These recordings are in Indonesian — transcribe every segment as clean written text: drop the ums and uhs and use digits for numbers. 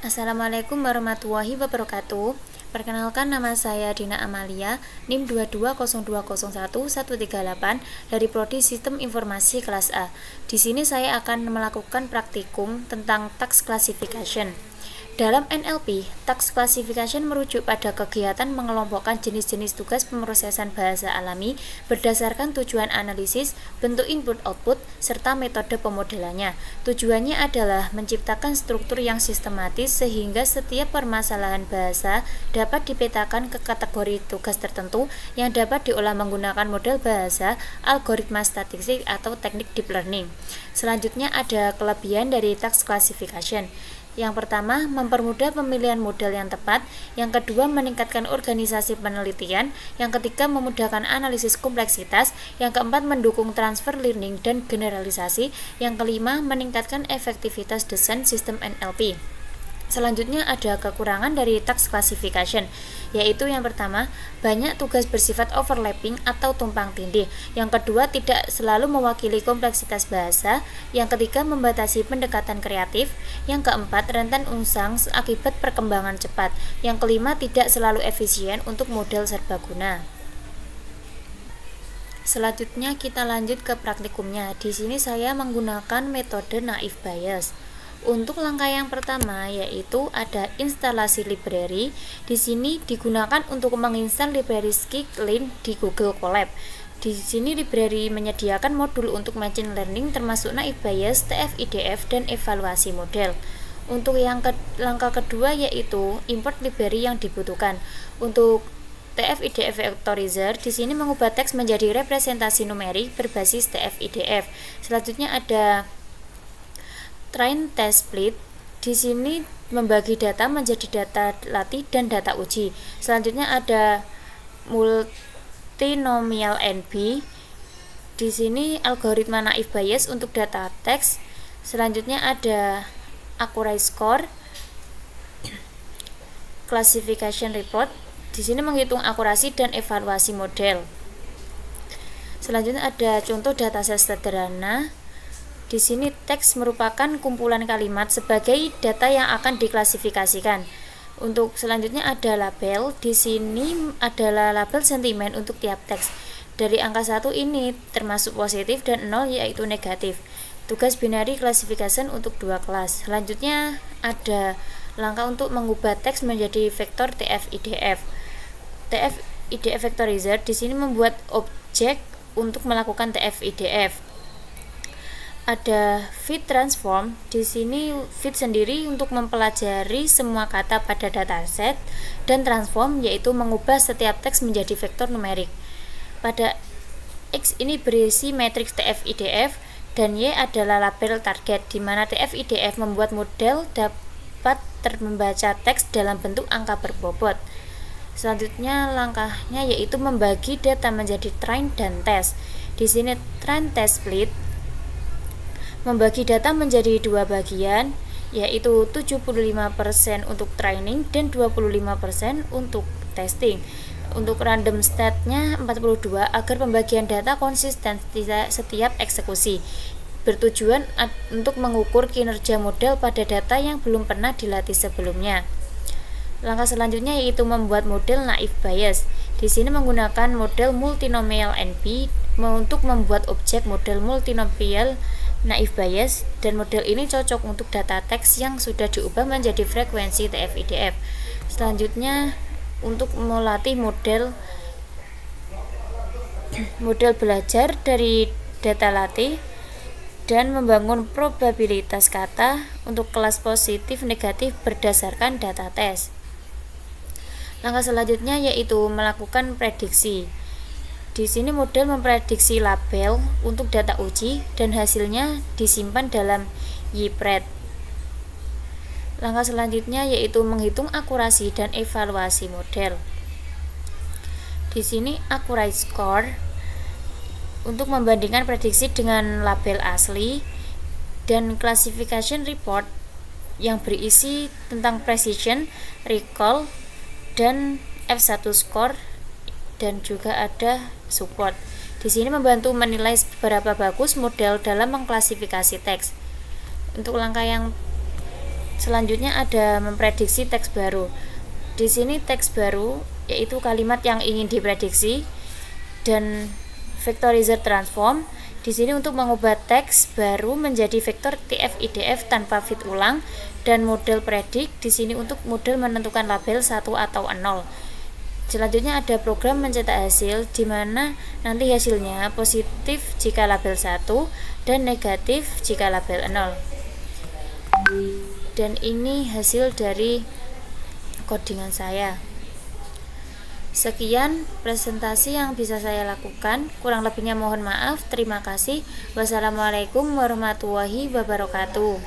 Assalamualaikum warahmatullahi wabarakatuh. Perkenalkan, nama saya Dina Amalia, NIM 2202011138 dari Prodi Sistem Informasi kelas A. Di sini saya akan melakukan praktikum tentang tax classification. Dalam NLP, tax classification merujuk pada kegiatan mengelompokkan jenis-jenis tugas pemrosesan bahasa alami berdasarkan tujuan analisis, bentuk input-output, serta metode pemodelannya. Tujuannya adalah menciptakan struktur yang sistematis sehingga setiap permasalahan bahasa dapat dipetakan ke kategori tugas tertentu yang dapat diolah menggunakan model bahasa, algoritma statistik, atau teknik deep learning. Selanjutnya ada kelebihan dari tax classification. Yang pertama, mempermudah pemilihan model yang tepat. Yang kedua, meningkatkan organisasi penelitian. Yang ketiga, memudahkan analisis kompleksitas. Yang keempat, mendukung transfer learning dan generalisasi. Yang kelima, meningkatkan efektivitas desain sistem NLP. Selanjutnya ada kekurangan dari tax classification, yaitu yang pertama, banyak tugas bersifat overlapping atau tumpang tindih. Yang kedua, tidak selalu mewakili kompleksitas bahasa. Yang ketiga, membatasi pendekatan kreatif. Yang keempat, rentan usang akibat perkembangan cepat. Yang kelima, tidak selalu efisien untuk model serbaguna. Selanjutnya kita lanjut ke praktikumnya. Di sini saya menggunakan metode naive Bayes. Untuk langkah yang pertama yaitu ada instalasi library. Di sini digunakan untuk menginstal library Skylin di Google Colab. Di sini library menyediakan modul untuk machine learning termasuk naive Bayes, TF-IDF, dan evaluasi model. Untuk langkah kedua yaitu import library yang dibutuhkan. Untuk TF-IDF Vectorizer di sini mengubah teks menjadi representasi numerik berbasis TF-IDF. Selanjutnya ada train test split. Di sini membagi data menjadi data latih dan data uji. Selanjutnya ada multinomial NP. Di sini algoritma naive Bayes untuk data teks. Selanjutnya ada accuracy score, classification report. Di sini menghitung akurasi dan evaluasi model. Selanjutnya ada contoh dataset sederhana. Di sini teks merupakan kumpulan kalimat sebagai data yang akan diklasifikasikan. Untuk selanjutnya ada label. Di sini adalah label sentimen untuk tiap teks. Dari angka 1 ini termasuk positif dan 0 yaitu negatif. Tugas binary classification untuk dua kelas. Selanjutnya ada langkah untuk mengubah teks menjadi vektor TF-IDF. TF-IDF Vectorizer di sini membuat objek untuk melakukan TF-IDF. Ada fit transform. Di sini fit sendiri untuk mempelajari semua kata pada dataset, dan transform yaitu mengubah setiap teks menjadi vektor numerik. Pada X ini berisi matriks TF-IDF dan Y adalah label target, di mana TF-IDF membuat model dapat membaca teks dalam bentuk angka berbobot. Selanjutnya langkahnya yaitu membagi data menjadi train dan test. Di sini train test split membagi data menjadi dua bagian, yaitu 75% untuk training dan 25% untuk testing. Untuk random state-nya 42 agar pembagian data konsisten setiap eksekusi. Bertujuan untuk mengukur kinerja model pada data yang belum pernah dilatih sebelumnya. Langkah selanjutnya yaitu membuat model naive Bayes. Di sini menggunakan model multinomial NP untuk membuat objek model multinomial naive Bayes, dan model ini cocok untuk data teks yang sudah diubah menjadi frekuensi TF-IDF. Selanjutnya untuk melatih model belajar dari data latih dan membangun probabilitas kata untuk kelas positif negatif berdasarkan data tes. Langkah selanjutnya yaitu melakukan prediksi. Di sini model memprediksi label untuk data uji dan hasilnya disimpan dalam YPRED. Langkah selanjutnya yaitu menghitung akurasi dan evaluasi model. Di sini accuracy score untuk membandingkan prediksi dengan label asli, dan classification report yang berisi tentang precision, recall, dan F1 score, dan juga ada support. Di sini membantu menilai seberapa bagus model dalam mengklasifikasi teks. Untuk langkah yang Selanjutnya ada memprediksi teks baru. Di sini teks baru yaitu kalimat yang ingin diprediksi, dan vectorizer transform di sini untuk mengubah teks baru menjadi vektor TF-IDF tanpa fit ulang, dan model predik di sini untuk model menentukan label 1 atau 0. Selanjutnya ada program mencetak hasil di mana nanti hasilnya positif jika label 1 dan negatif jika label 0. Dan ini hasil dari codingan saya. Sekian presentasi yang bisa saya lakukan, kurang lebihnya mohon maaf. Terima kasih. Wassalamualaikum warahmatullahi wabarakatuh.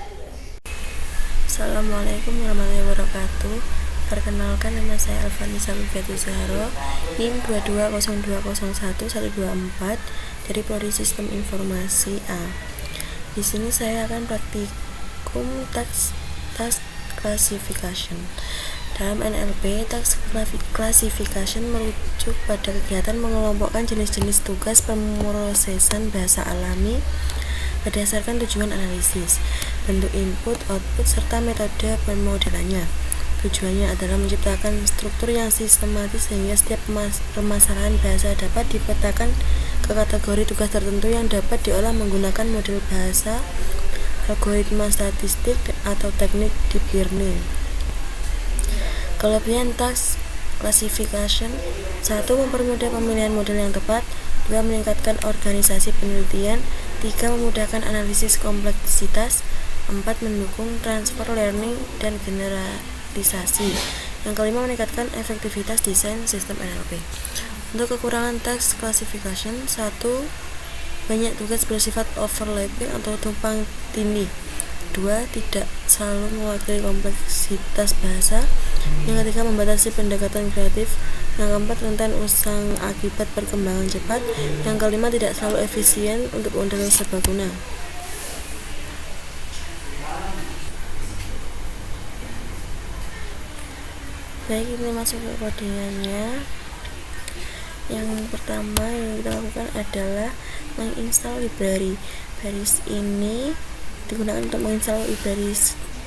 Assalamualaikum warahmatullahi wabarakatuh. Perkenalkan, nama saya Alvanisa Lufiati Zahro, NIM 220201-124 dari Prodi Sistem Informasi A. Di sini saya akan praktikum task classification. Dalam NLP, task classification merujuk pada kegiatan mengelompokkan jenis-jenis tugas pemrosesan bahasa alami berdasarkan tujuan analisis, bentuk input, output, serta metode pemodelannya. Tujuannya adalah menciptakan struktur yang sistematis sehingga setiap permasalahan bahasa dapat dipetakan ke kategori tugas tertentu yang dapat diolah menggunakan model bahasa, algoritma statistik, atau teknik deep learning. Kelebihan task classification: 1. Mempermudah pemilihan model yang tepat. 2. Meningkatkan organisasi penelitian. 3. Memudahkan analisis kompleksitas. 4. Mendukung transfer learning dan generalisasi. Yang kelima, meningkatkan efektivitas desain sistem NLP. Untuk kekurangan task classification: 1. Banyak tugas bersifat overlapping atau tumpang tindih. 2. Tidak selalu mewakili kompleksitas bahasa. Yang ketiga, membatasi pendekatan kreatif. Yang keempat, rentan usang akibat perkembangan cepat. Yang kelima, tidak selalu efisien untuk model serbaguna. Baik, ini masuk ke kodingannya. Yang pertama yang kita lakukan adalah menginstal library. Libraries ini digunakan untuk menginstal library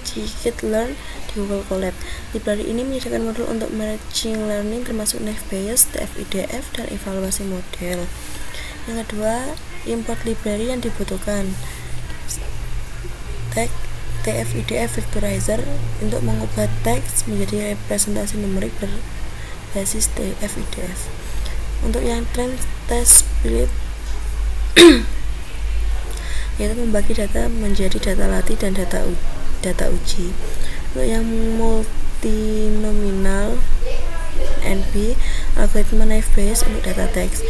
scikit-learn di Google Colab. Library ini menyediakan modul untuk machine learning termasuk Naive Bayes, TF-IDF, dan evaluasi model. Yang kedua, import library yang dibutuhkan. Tag TF-IDF Vectorizer untuk mengubah teks menjadi representasi numerik berbasis TF-IDF. Untuk yang train test split yaitu membagi data menjadi data latih dan data uji. Untuk yang multinominal NP, algoritma Naive Bayes untuk data teks.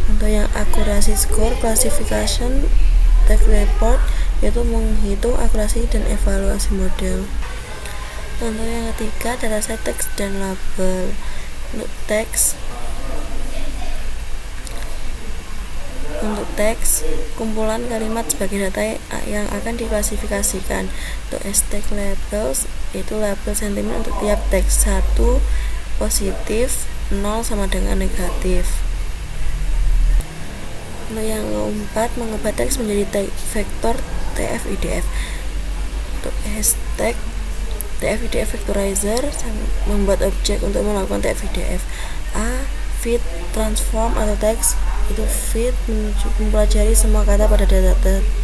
Untuk yang akurasi score classification text report yaitu menghitung akurasi dan evaluasi model. Untuk yang ketiga, dataset teks dan label. Untuk teks, kumpulan kalimat sebagai data yang akan diklasifikasikan. Untuk hashtag labels, yaitu label sentimen untuk tiap teks. 1 positif, 0 sama dengan negatif. Untuk yang keempat, mengubah teks menjadi vektor TF-IDF. Untuk hashtag TF-IDF Vectorizer, membuat objek untuk melakukan TF-IDF. A. Fit transform atau teks, itu fit mempelajari semua kata pada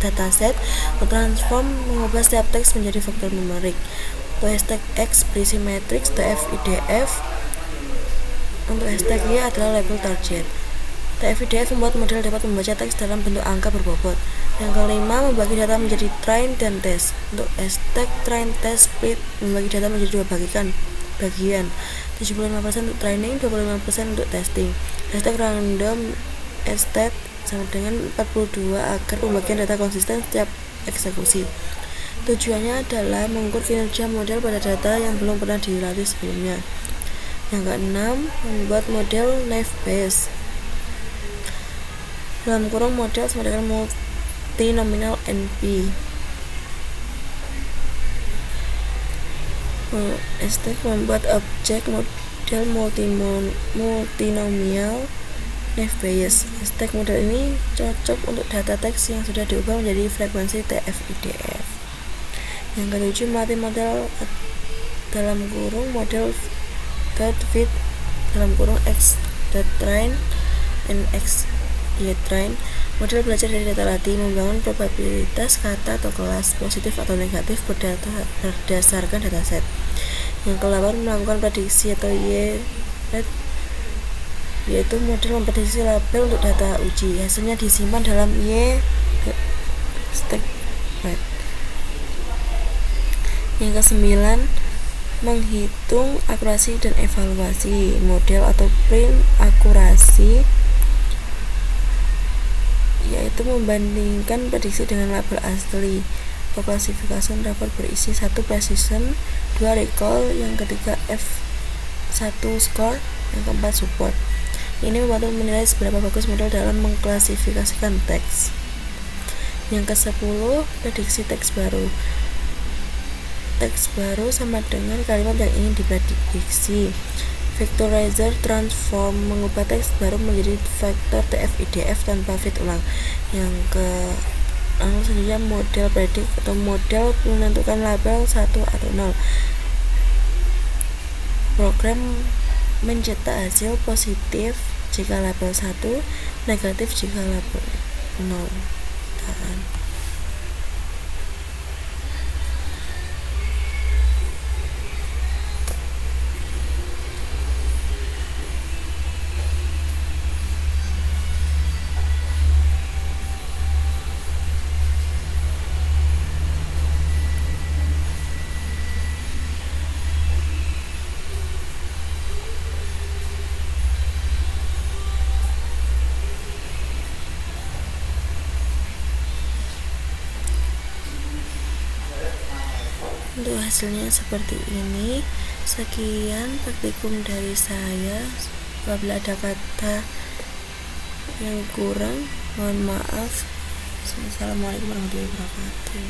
dataset. Transform mengubah setiap teks menjadi vektor numerik. Untuk hashtag X berisi matriks TF-IDF. Untuk hashtag Y adalah label target. TF-IDF membuat model dapat membaca teks dalam bentuk angka berbobot. Yang kelima, membagi data menjadi train dan test. Untuk hashtag train test split membagi data menjadi dua bagian. 75% untuk training, 25% untuk testing. Hashtag random estate sama dengan 42 agar pembagian data konsisten setiap eksekusi. Tujuannya adalah mengukur kinerja model pada data yang belum pernah dilatih sebelumnya. Yang keenam, membuat model Naive Bayes. Dalam kurung model sama dengan multinominal NP. Hashtag membuat objek model multinomial Naive Bayes. Hashtag model ini cocok untuk data teks yang sudah diubah menjadi frekuensi TF-IDF. Yang ketujuh, melatih model dalam kurung model that fit dalam kurung X that train and X y train. Model belajar dari data latih, membangun probabilitas kata atau kelas positif atau negatif berdasarkan dataset. Yang ke-8, melakukan prediksi atau yaitu model memprediksi label untuk data uji. Hasilnya disimpan dalam stack web. Yang ke-9, menghitung akurasi dan evaluasi model atau print akurasi, yaitu membandingkan prediksi dengan label asli. Klasifikasi rapor berisi 1 precision, 2 recall, yang ketiga F1 score, yang keempat support. Ini membantu menilai seberapa bagus model dalam mengklasifikasikan teks. Yang ke-10, prediksi teks baru. Teks baru sama dengan kalimat yang ingin diprediksi. Vectorizer transform, mengubah teks baru menjadi vektor TF-IDF tanpa fit ulang. Yang selanjutnya model predik atau model menentukan label 1 atau 0. Program mencetak hasil positif jika label 1, negatif jika label 0. Untuk hasilnya seperti ini. Sekian praktikum dari saya. Apabila ada kata yang kurang, mohon maaf. Assalamualaikum warahmatullahi wabarakatuh.